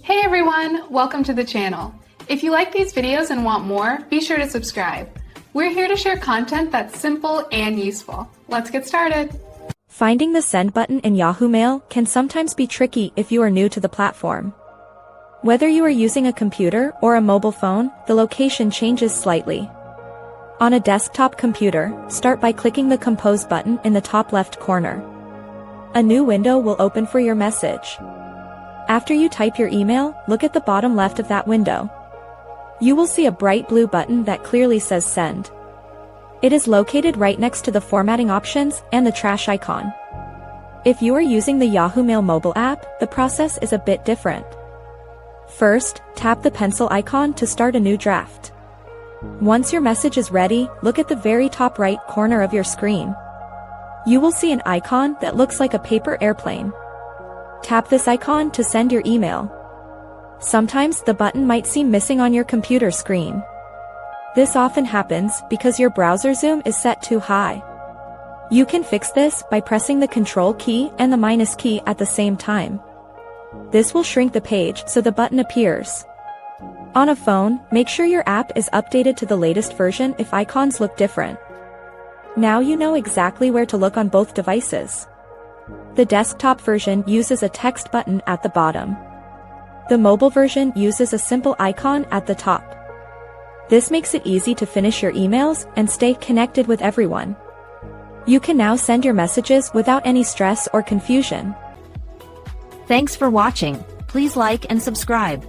Hey everyone, welcome to the channel. If you like these videos and want more, be sure to subscribe. We're here to share content that's simple and useful. Let's get started. Finding the send button in Yahoo Mail can sometimes be tricky if you are new to the platform. Whether you are using a computer or a mobile phone, the location changes slightly. On a desktop computer, start by clicking the Compose button in the top left corner. A new window will open for your message. After you type your email, look at the bottom left of that window. You will see a bright blue button that clearly says Send. It is located right next to the formatting options and the trash icon. If you are using the Yahoo Mail mobile app, the process is a bit different. First, tap the pencil icon to start a new draft. Once your message is ready, look at the very top right corner of your screen. You will see an icon that looks like a paper airplane. Tap this icon to send your email. Sometimes the button might seem missing on your computer screen. This often happens because your browser zoom is set too high. You can fix this by pressing the Control key and the minus key at the same time. This will shrink the page so the button appears. On a phone, make sure your app is updated to the latest version if icons look different. Now you know exactly where to look on both devices. The desktop version uses a text button at the bottom. The mobile version uses a simple icon at the top. This makes it easy to finish your emails and stay connected with everyone. You can now send your messages without any stress or confusion. Thanks for watching. Please like and subscribe.